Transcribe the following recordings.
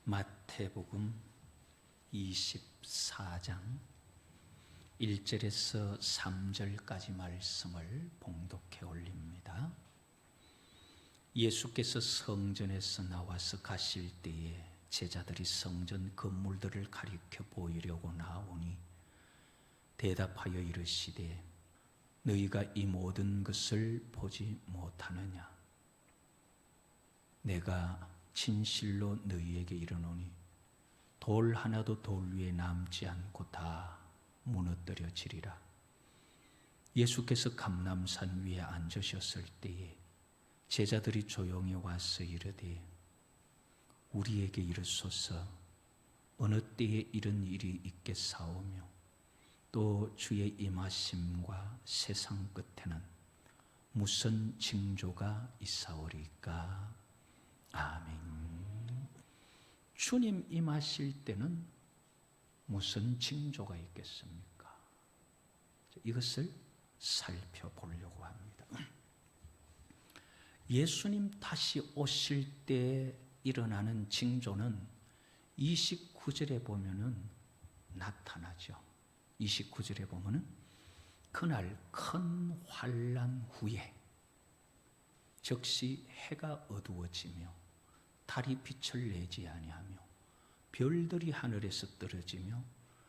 마태복음 24장 1절에서 3절까지 말씀을 봉독해 올립니다. 예수께서 성전에서 나와서 가실 때에 제자들이 성전 건물들을 가리켜 보이려고 나오니 대답하여 이르시되 너희가 이 모든 것을 보지 못하느냐? 내가 진실로 너희에게 이르노니 돌 하나도 돌 위에 남지 않고 다 무너뜨려지리라. 예수께서 감람산 위에 앉으셨을 때에 제자들이 조용히 와서 이르되 우리에게 이르소서 어느 때에 이런 일이 있겠사오며 또 주의 임하심과 세상 끝에는 무슨 징조가 있사오리까? 아멘. 주님 임하실 때는 무슨 징조가 있겠습니까? 이것을 살펴보려고 합니다. 예수님 다시 오실 때 일어나는 징조는 29절에 보면은 나타나죠. 29절에 보면은 그날 큰 환난 후에 즉시 해가 어두워지며 달이 빛을 내지 아니하며 별들이 하늘에서 떨어지며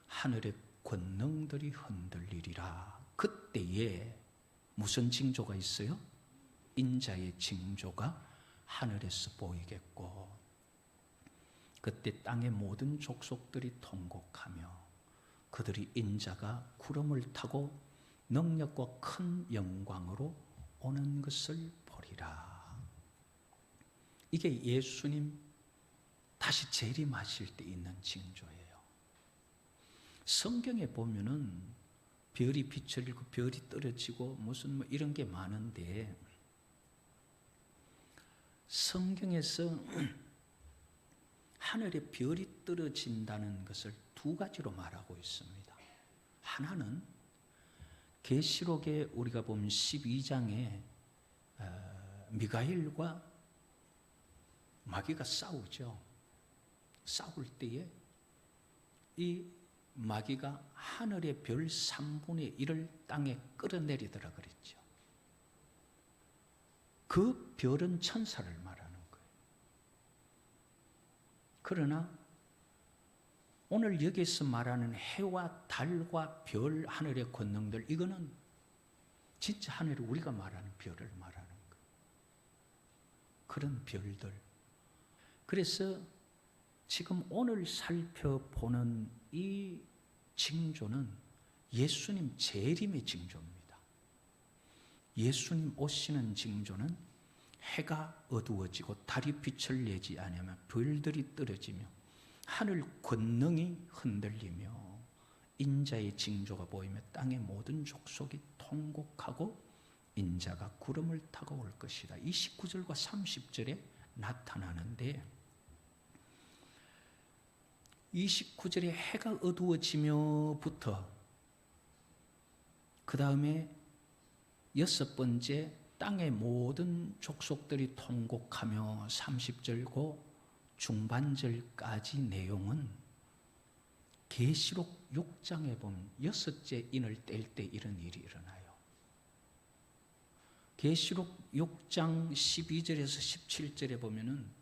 하늘의 권능들이 흔들리리라. 그때에 무슨 징조가 있어요? 인자의 징조가 하늘에서 보이겠고 그때 땅의 모든 족속들이 통곡하며 그들이 인자가 구름을 타고 능력과 큰 영광으로 오는 것을 보리라. 이게 예수님 다시 재림하실 때 있는 징조예요. 성경에 보면은 별이 빛을 잃고 별이 떨어지고 무슨 이런 게 많은데 성경에서 하늘에 별이 떨어진다는 것을 두 가지로 말하고 있습니다. 하나는 계시록에 우리가 보면 12장에 미가엘과 마귀가 싸우죠. 싸울 때에 이 마귀가 하늘의 별 3분의 1을 땅에 끌어내리더라 그랬죠. 그 별은 천사를 말하는 거예요. 그러나 오늘 여기서 말하는 해와 달과 별, 하늘의 권능들, 이거는 진짜 하늘에 우리가 말하는 별을 말하는 거예요. 그런 별들. 그래서 지금 오늘 살펴보는 이 징조는 예수님 재림의 징조입니다. 예수님 오시는 징조는 해가 어두워지고 달이 빛을 내지 아니하며 별들이 떨어지며 하늘 권능이 흔들리며 인자의 징조가 보이며 땅의 모든 족속이 통곡하고 인자가 구름을 타고 올 것이다. 29절과 30절에 나타나는데 29절에 해가 어두워지며부터 그 다음에 6번째 땅의 모든 족속들이 통곡하며 30절고 중반절까지 내용은 계시록 6장에 보면 6째 인을 뗄 때 이런 일이 일어나요. 계시록 6장 12절에서 17절에 보면은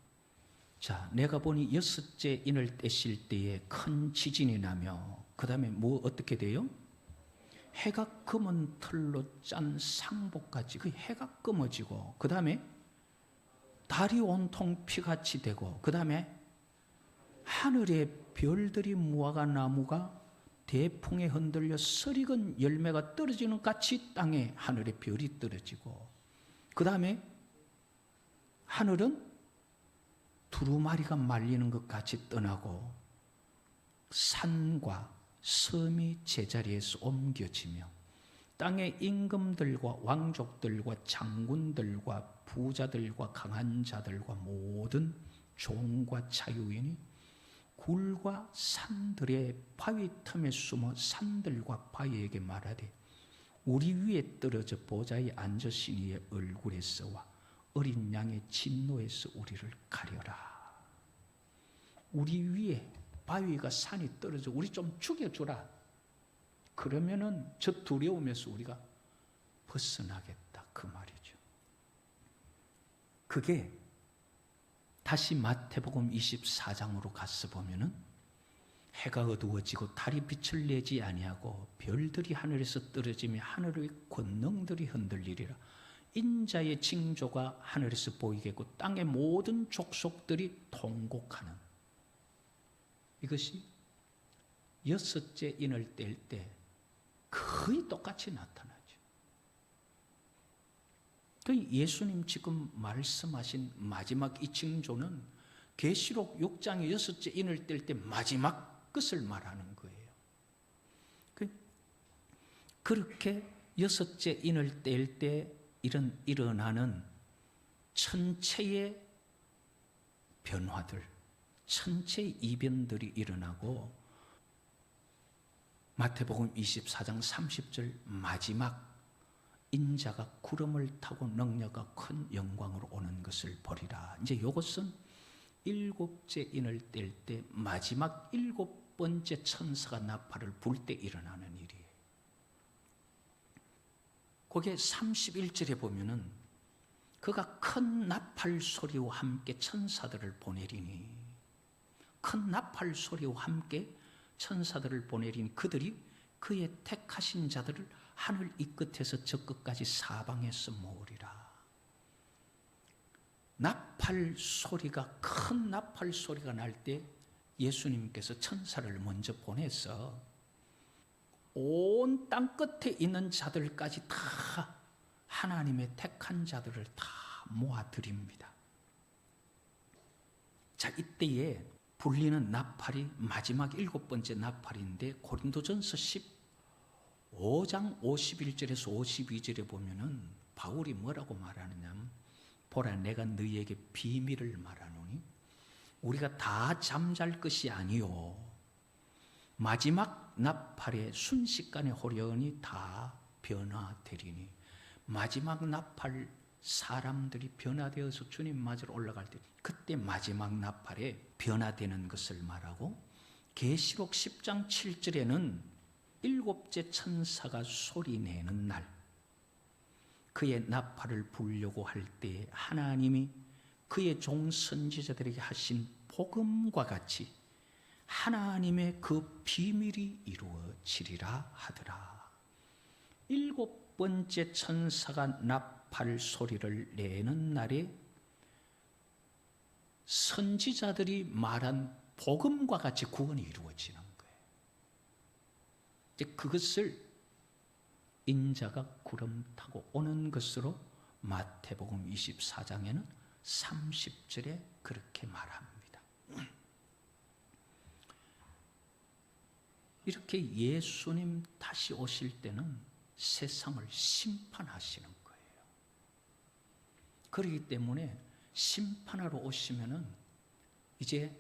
자, 내가 보니 6째 인을 떼실 때에 큰 지진이 나며 그 다음에 뭐 어떻게 돼요? 해가 검은 털로 짠 상복같이 그 해가 검어지고 그 다음에 달이 온통 피같이 되고 그 다음에 하늘의 별들이 무화과 나무가 대풍에 흔들려 설익은 열매가 떨어지는 같이 땅에 하늘의 별이 떨어지고 그 다음에 하늘은 두루마리가 말리는 것 같이 떠나고 산과 섬이 제자리에서 옮겨지며 땅의 임금들과 왕족들과 장군들과 부자들과 강한 자들과 모든 종과 자유인이 굴과 산들의 바위 틈에 숨어 산들과 바위에게 말하되 우리 위에 떨어져 보좌에 앉으신 이의 얼굴에서와 어린 양의 진노에서 우리를 가려라. 우리 위에 바위가 산이 떨어져 우리 좀 죽여주라. 그러면은 저 두려움에서 우리가 벗어나겠다 그 말이죠. 그게 다시 마태복음 24장으로 가서 보면은 해가 어두워지고 달이 빛을 내지 아니하고 별들이 하늘에서 떨어지며 하늘의 권능들이 흔들리리라. 인자의 징조가 하늘에서 보이겠고 땅의 모든 족속들이 통곡하는, 이것이 여섯째 인을 뗄 때 거의 똑같이 나타나죠. 그 예수님 지금 말씀하신 마지막 이 징조는 계시록 6장의 여섯째 인을 뗄 때 마지막 것을 말하는 거예요. 그렇게 여섯째 인을 뗄 때 일어나는 천체의 변화들, 천체의 이변들이 일어나고 마태복음 24장 30절 마지막 인자가 구름을 타고 능력과 큰 영광으로 오는 것을 보리라. 이제 이것은 일곱째 인을 뗄 때 마지막 일곱 번째 천사가 나팔을 불 때 일어나는 일이에요. 거기에 31절에 보면은 그가 큰 나팔 소리와 함께 천사들을 보내리니, 큰 나팔 소리와 함께 천사들을 보내리니 그들이 그의 택하신 자들을 하늘 이 끝에서 저 끝까지 사방에서 모으리라. 나팔 소리가, 큰 나팔 소리가 날 때 예수님께서 천사를 먼저 보내서 온 땅 끝에 있는 자들까지 다 하나님의 택한 자들을 다 모아드립니다. 자, 이때에 불리는 나팔이 마지막 일곱 번째 나팔인데 고린도전서 15장 51절에서 52절에 보면은 바울이 뭐라고 말하느냐면, 보라 내가 너희에게 비밀을 말하노니 우리가 다 잠잘 것이 아니요 마지막 나팔에 순식간에 호련히 다 변화되리니. 마지막 나팔, 사람들이 변화되어서 주님 맞으러 올라갈 때 그때 마지막 나팔에 변화되는 것을 말하고, 계시록 10장 7절에는 일곱째 천사가 소리내는 날, 그의 나팔을 불려고 할 때 하나님이 그의 종 선지자들에게 하신 복음과 같이 하나님의 그 비밀이 이루어지리라 하더라. 일곱 번째 천사가 나팔 소리를 내는 날에 선지자들이 말한 복음과 같이 구원이 이루어지는 거예요. 이제 그것을 인자가 구름 타고 오는 것으로 마태복음 24장에는 30절에 그렇게 말합니다. 이렇게 예수님 다시 오실 때는 세상을 심판하시는 거예요. 그렇기 때문에 심판하러 오시면은 이제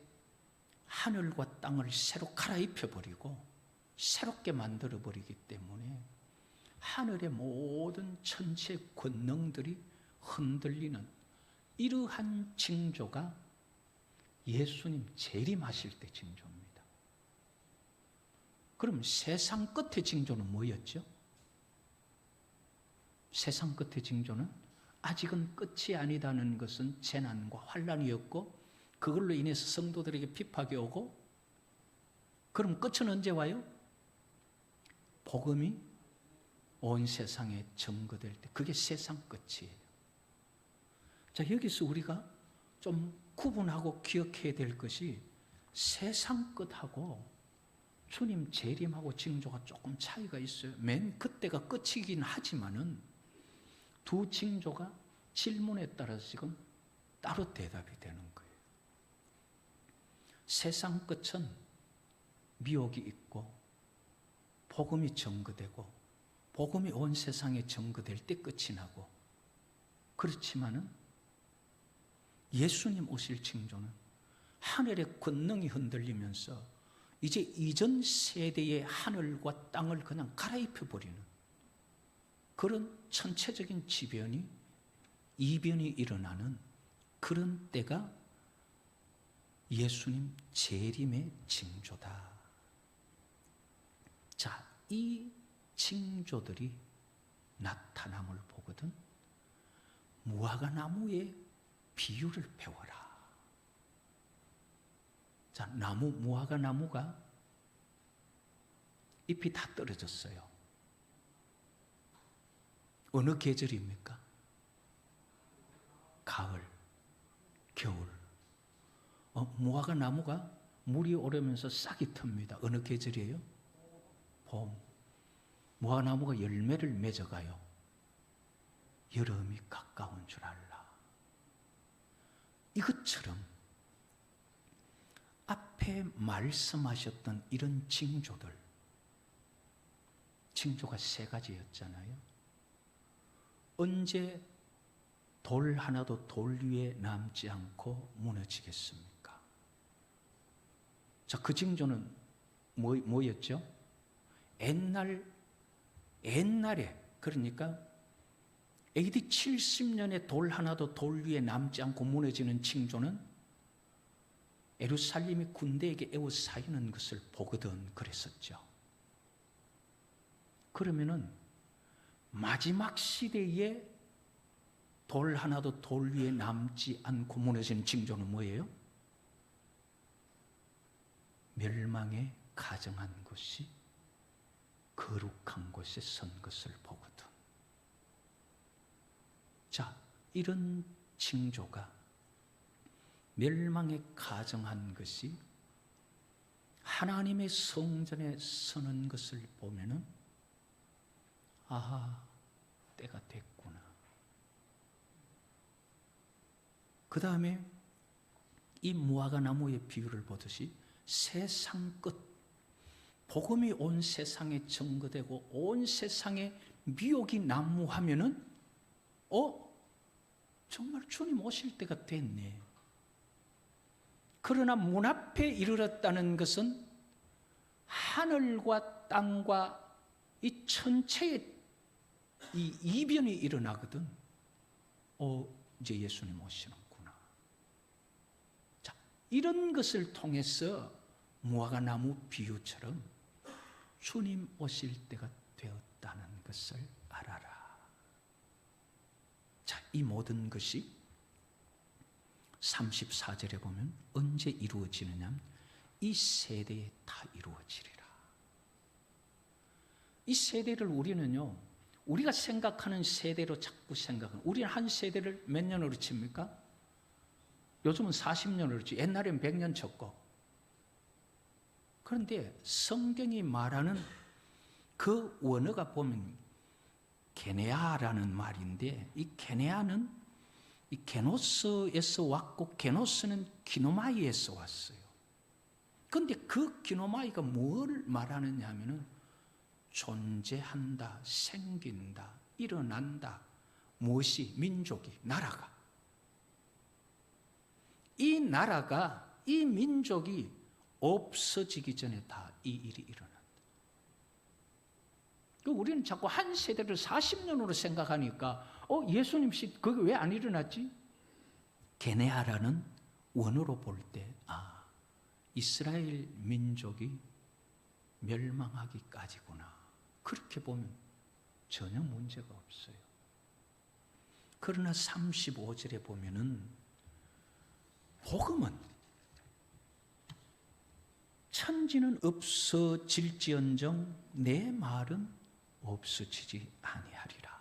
하늘과 땅을 새로 갈아입혀 버리고 새롭게 만들어 버리기 때문에 하늘의 모든 천체 권능들이 흔들리는 이러한 징조가 예수님 재림하실 때 징조입니다. 그럼 세상 끝의 징조는 뭐였죠? 세상 끝의 징조는 아직은 끝이 아니다는 것은 재난과 환란이었고, 그걸로 인해서 성도들에게 핍박이 오고, 그럼 끝은 언제 와요? 복음이 온 세상에 증거될 때, 그게 세상 끝이에요. 자, 여기서 우리가 좀 구분하고 기억해야 될 것이 세상 끝하고 주님 재림하고 징조가 조금 차이가 있어요. 맨 그때가 끝이긴 하지만은 두 징조가 질문에 따라서 지금 따로 대답이 되는 거예요. 세상 끝은 미혹이 있고 복음이 증거되고 복음이 온 세상에 증거될 때 끝이 나고, 그렇지만은 예수님 오실 징조는 하늘의 권능이 흔들리면서 이제 이전 세대의 하늘과 땅을 그냥 갈아입혀 버리는 그런 천체적인 이변이 일어나는 그런 때가 예수님 재림의 징조다. 자, 이 징조들이 나타남을 보거든 무화과나무의 비유를 배워라. 자, 무화과나무가 잎이 다 떨어졌어요. 어느 계절입니까? 가을, 겨울. 무화과나무가 물이 오르면서 싹이 틉니다. 어느 계절이에요? 봄. 무화과나무가 열매를 맺어가요. 여름이 가까운 줄 알라. 이것처럼 앞에 말씀하셨던 이런 징조들, 징조가 세 가지였잖아요. 언제 돌 하나도 돌 위에 남지 않고 무너지겠습니까? 자, 그 징조는 뭐였죠? 옛날에 그러니까 AD 70년에 돌 하나도 돌 위에 남지 않고 무너지는 징조는 예루살렘이 군대에게 에워싸이는 것을 보거든 그랬었죠. 그러면은 마지막 시대에 돌 하나도 돌 위에 남지 않고 무너지는 징조는 뭐예요? 멸망에 가정한 것이 거룩한 곳에 선 것을 보거든. 자, 이런 징조가 멸망에 가정한 것이 하나님의 성전에 서는 것을 보면은 아하, 때가 됐구나. 그 다음에 이 무화과나무의 비유를 보듯이 세상 끝, 복음이 온 세상에 증거되고 온 세상에 미혹이 난무하면은 정말 주님 오실 때가 됐네. 그러나 문 앞에 이르렀다는 것은 하늘과 땅과 이 천체의 이 이변이 일어나거든. 이제 예수님 오시는구나. 자, 이런 것을 통해서 무화과나무 비유처럼 주님 오실 때가 되었다는 것을 알아라. 자, 이 모든 것이 34절에 보면 언제 이루어지느냐? 이 세대에 다 이루어지리라. 이 세대를 우리는요, 우리가 생각하는 세대로 자꾸 생각하는, 우리는 한 세대를 몇 년으로 칩니까? 요즘은 40년으로 치, 옛날엔 100년 쳤고. 그런데 성경이 말하는 그 원어가 보면 게네아라는 말인데, 이 게네아는 이 게노스에서 왔고, 게노스는 기노마이에서 왔어요. 그런데 그 기노마이가 뭘 말하느냐 하면은 존재한다, 생긴다, 일어난다. 무엇이? 민족이, 나라가. 이 나라가, 이 민족이 없어지기 전에 다 이 일이 일어난다. 우리는 자꾸 한 세대를 40년으로 생각하니까 예수님 시 그게 왜 안 일어났지? 게네아라는 원어로 볼 때 이스라엘 민족이 멸망하기까지구나. 그렇게 보면 전혀 문제가 없어요. 그러나 35절에 보면은 복음은 천지는 없어질지언정 내 말은 없어지지 아니하리라.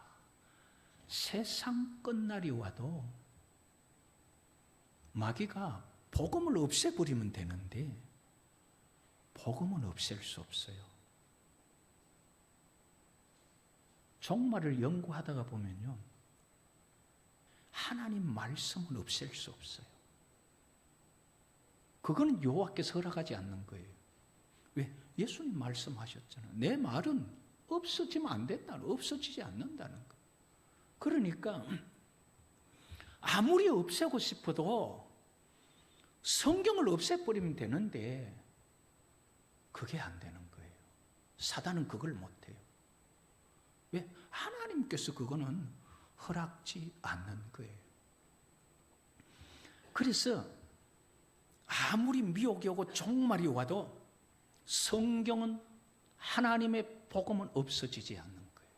세상 끝날이 와도 마귀가 복음을 없애버리면 되는데 복음은 없앨 수 없어요. 종말을 연구하다가 보면요, 하나님 말씀은 없앨 수 없어요. 그거는 여호와께서 허락하지 않는 거예요. 왜? 예수님 말씀하셨잖아요. 내 말은 없어지면 안 된다는, 없어지지 않는다는 거. 그러니까 아무리 없애고 싶어도 성경을 없애버리면 되는데 그게 안 되는 거예요. 사단은 그걸 못해요. 왜? 하나님께서 그거는 허락지 않는 거예요. 그래서 아무리 미혹이 오고 종말이 와도 성경은 하나님의 복음은 없어지지 않는 거예요.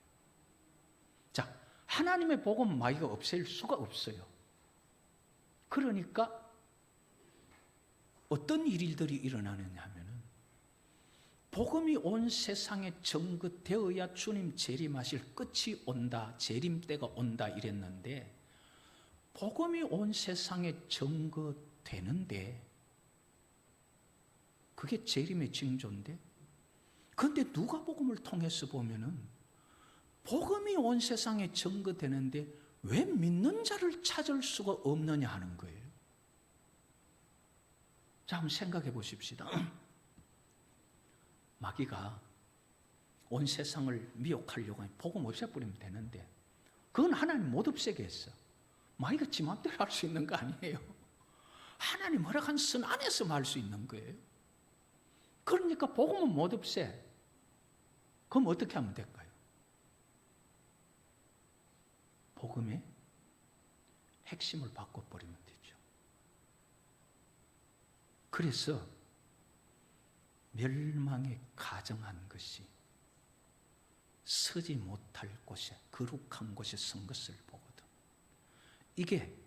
자, 하나님의 복음은 마귀가 없앨 수가 없어요. 그러니까 어떤 일들이 일어나느냐 하면은 복음이 온 세상에 전거되어야 주님 재림하실 끝이 온다, 재림 때가 온다 이랬는데 복음이 온 세상에 전거되는데 그게 재림의 징조인데 그런데 누가복음을 통해서 보면은 복음이 온 세상에 전거되는데 왜 믿는 자를 찾을 수가 없느냐 하는 거예요. 자, 한번 생각해 보십시다. 마귀가 온 세상을 미혹하려고 하면 복음 없애버리면 되는데 그건 하나님 못 없애게 했어. 마귀가 지 맘대로 할 수 있는 거 아니에요. 하나님 허락한 선 안에서만 할 수 있는 거예요. 그러니까 복음은 못 없애. 그럼 어떻게 하면 될까요? 복음의 핵심을 바꿔버리면 되죠. 그래서 멸망에 가정한 것이 서지 못할 곳에 거룩한 곳에 선 것을 보거든. 이게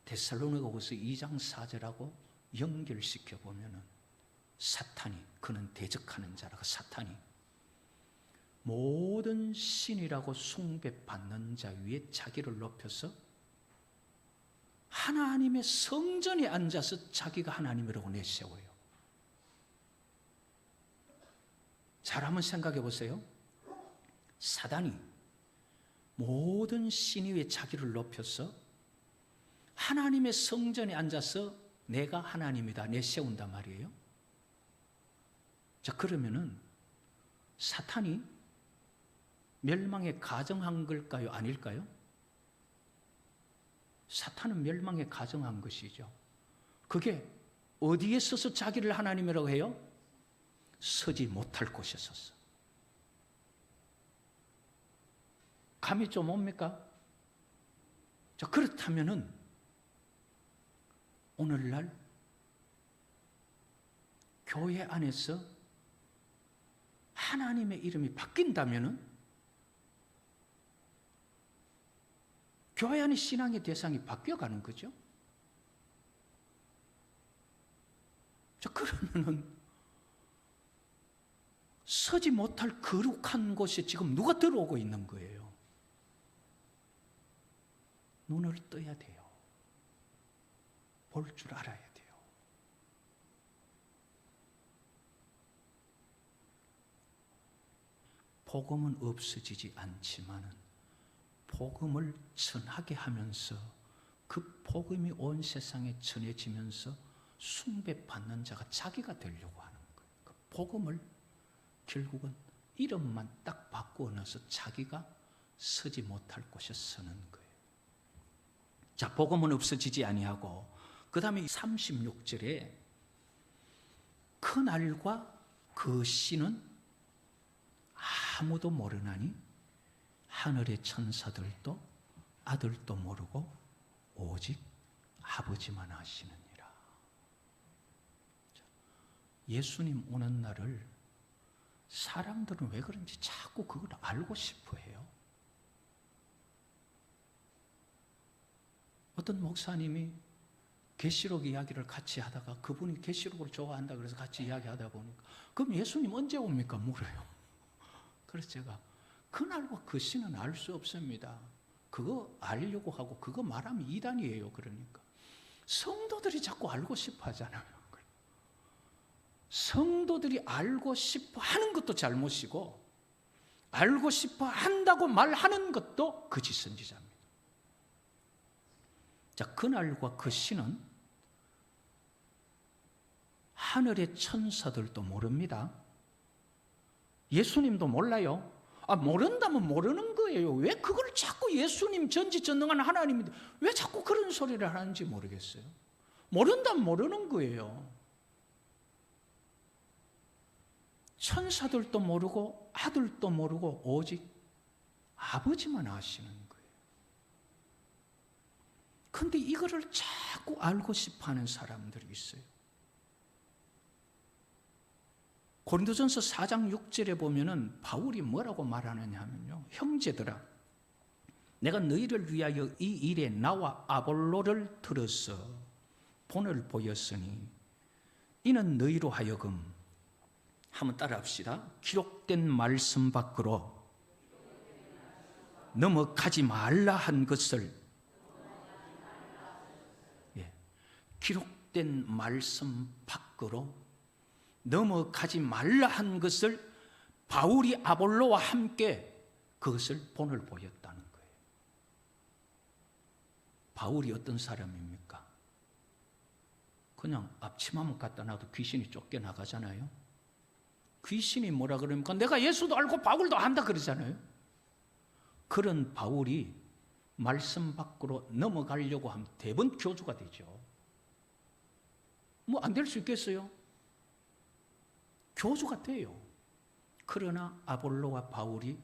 데살로니가후서 2장 4절하고 연결시켜 보면은 사탄이 그는 대적하는 자라고 사탄이 모든 신이라고 숭배받는 자 위에 자기를 높여서 하나님의 성전에 앉아서 자기가 하나님이라고 내세워요. 잘 한번 생각해 보세요. 사단이 모든 신 위에 자기를 높여서 하나님의 성전에 앉아서 내가 하나님이다 내세운단 말이에요. 자, 그러면은 사탄이 멸망에 가정한 걸까요? 아닐까요? 사탄은 멸망에 가정한 것이죠. 그게 어디에 서서 자기를 하나님이라고 해요? 서지 못할 곳에 섰어. 감이 좀 옵니까? 자, 그렇다면은 오늘날 교회 안에서 하나님의 이름이 바뀐다면은 교회 안의 신앙의 대상이 바뀌어가는 거죠. 자, 그러면은 서지 못할 거룩한 곳에 지금 누가 들어오고 있는 거예요? 눈을 떠야 돼요. 볼 줄 알아야 돼요. 복음은 없어지지 않지만은 복음을 전하게 하면서 그 복음이 온 세상에 전해지면서 숭배받는 자가 자기가 되려고 하는 거예요. 그 복음을 결국은 이름만 딱 바꾸어 넣어서 자기가 서지 못할 곳에 서는 거예요. 자, 복음은 없어지지 아니하고 그 다음에 36절에 그 날과 그 시는 아무도 모르나니 하늘의 천사들도 아들도 모르고 오직 아버지만 아시느니라. 예수님 오는 날을 사람들은 왜 그런지 자꾸 그걸 알고 싶어 해요. 어떤 목사님이 계시록 이야기를 같이 하다가 그분이 계시록을 좋아한다 그래서 같이 이야기하다 보니까 그럼 예수님 언제 옵니까? 물어요. 그래서 제가 그날과 그 시는 알 수 없습니다. 그거 알려고 하고 그거 말하면 이단이에요. 그러니까 성도들이 자꾸 알고 싶어 하잖아요. 성도들이 알고 싶어 하는 것도 잘못이고 알고 싶어 한다고 말하는 것도 거짓 선지자입니다. 자, 그날과 그 시는 하늘의 천사들도 모릅니다. 예수님도 몰라요. 모른다면 모르는 거예요. 왜 그걸 자꾸 예수님 전지전능한 하나님인데 왜 자꾸 그런 소리를 하는지 모르겠어요. 모른다면 모르는 거예요. 천사들도 모르고 아들도 모르고 오직 아버지만 아시는 거예요. 그런데 이거를 자꾸 알고 싶어하는 사람들이 있어요. 고린도전서 4장 6절에 보면은 바울이 뭐라고 말하느냐 하면요. 형제들아, 내가 너희를 위하여 이 일에 나와 아볼로를 들어서 본을 보였으니 이는 너희로 하여금, 한번 따라합시다. 기록된 말씀 밖으로 넘어가지 말라 한 것을, 기록된 말씀 밖으로 넘어가지 말라 한 것을 바울이 아볼로와 함께 그것을 본을 보였다는 거예요. 바울이 어떤 사람입니까? 그냥 앞치마만 갖다 놔도 귀신이 쫓겨나가잖아요. 귀신이 뭐라 그럽니까? 내가 예수도 알고 바울도 안다 그러잖아요. 그런 바울이 말씀 밖으로 넘어가려고 하면 대번 교주가 되죠. 뭐 안 될 수 있겠어요? 교주가 돼요. 그러나 아볼로와 바울이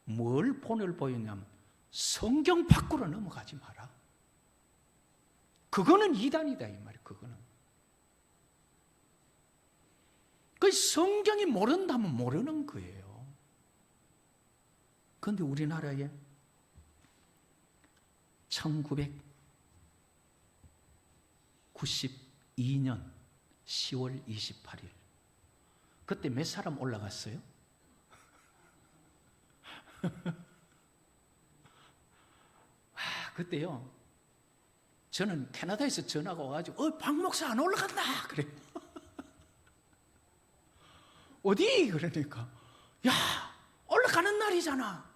뭘 본을 보였냐면 성경 밖으로 넘어가지 마라. 그거는 이단이다 이 말이에요. 그거는. 그 성경이 모른다면 모르는 거예요. 그런데 우리나라에 1992년 10월 28일 그때 몇 사람 올라갔어요? 그때요, 저는 캐나다에서 전화가 와가지고 박 목사 안 올라간다 그래요. 어디? 그러니까 야 올라가는 날이잖아.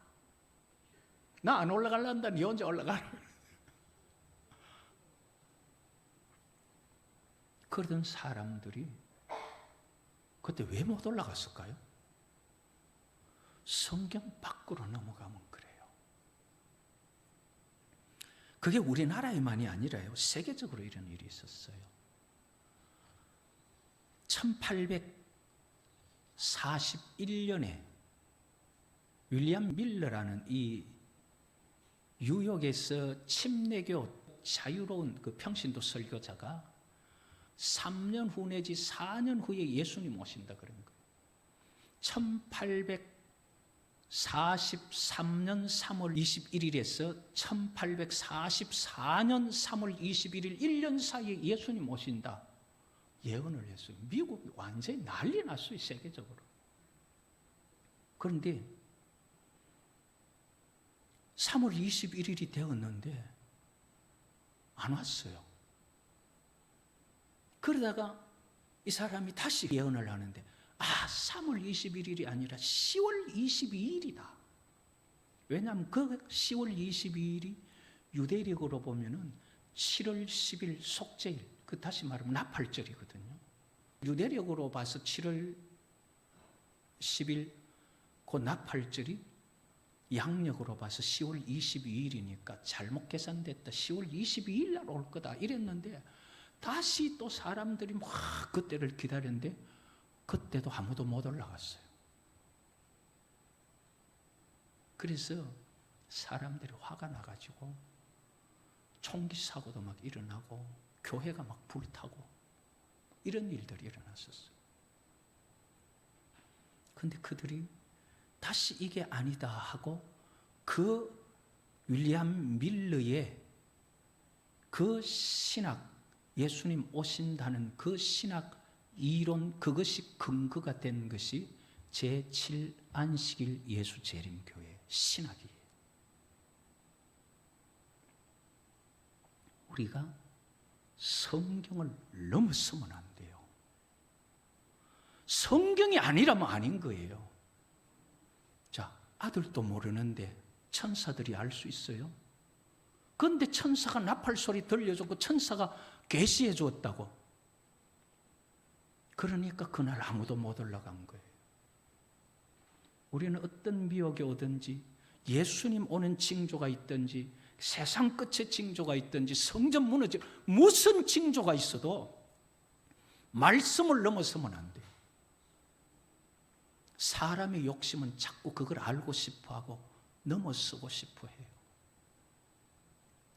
나 안 올라갈란다. 니 혼자 올라가라. 그러던 사람들이 그때 왜 못 올라갔을까요? 성경 밖으로 넘어가면 그래요. 그게 우리나라에만이 아니라요, 세계적으로 이런 일이 있었어요. 1841년에 윌리엄 밀러라는 이 뉴욕에서 침례교 자유로운 그 평신도 설교자가 3년 후 내지 4년 후에 예수님 오신다 그런 거예요. 1843년 3월 21일에서 1844년 3월 21일 1년 사이에 예수님 오신다 예언을 했어요. 미국이 완전히 난리 났어요, 세계적으로. 그런데 3월 21일이 되었는데 안 왔어요. 그러다가 이 사람이 다시 예언을 하는데 3월 21일이 아니라 10월 22일이다. 왜냐하면 그 10월 22일이 유대력으로 보면은 7월 10일 속죄일, 그 다시 말하면 나팔절이거든요. 유대력으로 봐서 7월 10일 그 나팔절이 양력으로 봐서 10월 22일이니까 잘못 계산됐다. 10월 22일 날 올 거다 이랬는데 다시 또 사람들이 막 그때를 기다렸는데 그때도 아무도 못 올라갔어요. 그래서 사람들이 화가 나가지고 총기 사고도 막 일어나고 교회가 막 불타고 이런 일들이 일어났었어요. 근데 그들이 다시 이게 아니다 하고 그 윌리엄 밀러의 그 신학, 예수님 오신다는 그 신학 이론, 그것이 근거가 된 것이 제7안식일 예수재림교회 신학이에요. 우리가 성경을 넘어서면 안 돼요. 성경이 아니라면 아닌 거예요. 자, 아들도 모르는데 천사들이 알 수 있어요? 그런데 천사가 나팔 소리 들려줬고 천사가 계시해 주었다고. 그러니까 그날 아무도 못 올라간 거예요. 우리는 어떤 미혹이 오든지 예수님 오는 징조가 있든지 세상 끝에 징조가 있든지 성전 무너지 무슨 징조가 있어도 말씀을 넘어서면 안 돼요. 사람의 욕심은 자꾸 그걸 알고 싶어하고 넘어서고 싶어해요.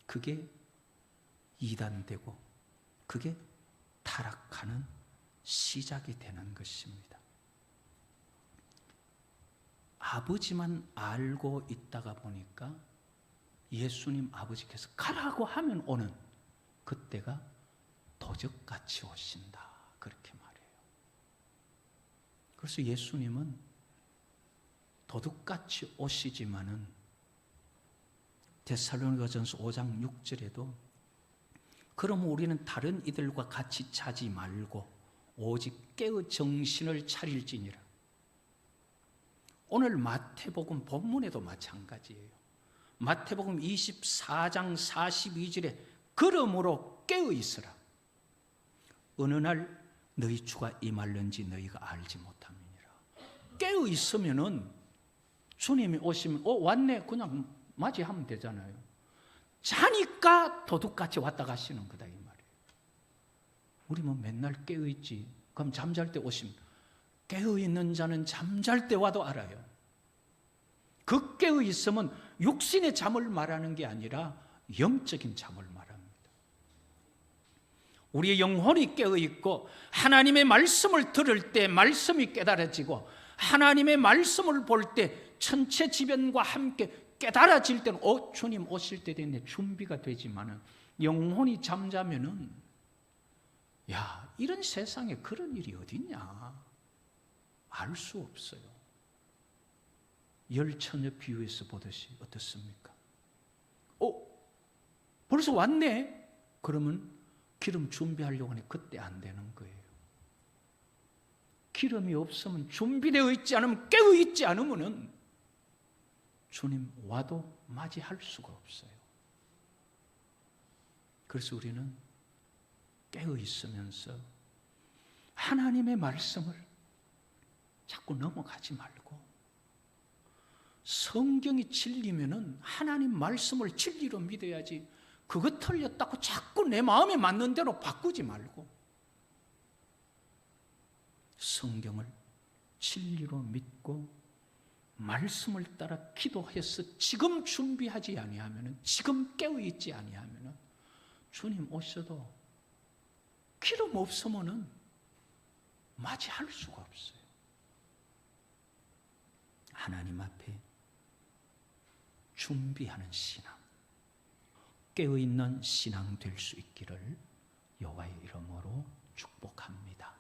그게 이단되고 그게 타락하는 시작이 되는 것입니다. 아버지만 알고 있다가 보니까 예수님 아버지께서 가라고 하면 오는 그때가 도적같이 오신다. 그렇게 말해요. 그래서 예수님은 도둑같이 오시지만은 데살로니가전서 5장 6절에도 그럼 우리는 다른 이들과 같이 자지 말고 오직 깨어 정신을 차릴지니라. 오늘 마태복음 본문에도 마찬가지예요. 마태복음 24장 42절에 그러므로 깨어 있으라. 어느 날 너희 주가 임할는지 너희가 알지 못함이니라. 깨어 있으면은 주님이 오시면 왔네 그냥 맞이하면 되잖아요. 자니까 도둑같이 왔다 가시는 거다 이 말이에요. 우리 뭐 맨날 깨어 있지. 그럼 잠잘 때 오시면 깨어 있는 자는 잠잘 때 와도 알아요. 그 깨어 있으면 육신의 잠을 말하는 게 아니라 영적인 잠을 말합니다. 우리의 영혼이 깨어 있고 하나님의 말씀을 들을 때 말씀이 깨달아지고 하나님의 말씀을 볼 때 천체지변과 함께 깨달아질 때는 주님 오실 때 됐네 준비가 되지만은 영혼이 잠자면은 야 이런 세상에 그런 일이 어딨냐 알 수 없어요. 열처녀 비유에서 보듯이 어떻습니까? 벌써 왔네? 그러면 기름 준비하려고 하니 그때 안 되는 거예요. 기름이 없으면 준비되어 있지 않으면 깨어 있지 않으면은 주님 와도 맞이할 수가 없어요. 그래서 우리는 깨어 있으면서 하나님의 말씀을 자꾸 넘어가지 말고 성경이 진리면은 하나님 말씀을 진리로 믿어야지 그거 틀렸다고 자꾸 내 마음에 맞는 대로 바꾸지 말고 성경을 진리로 믿고 말씀을 따라 기도해서 지금 준비하지 아니하면은 지금 깨어 있지 아니하면은 주님 오셔도 기름 없으면은 맞이할 수가 없어요. 하나님 앞에 준비하는 신앙, 깨어 있는 신앙 될 수 있기를 여호와의 이름으로 축복합니다.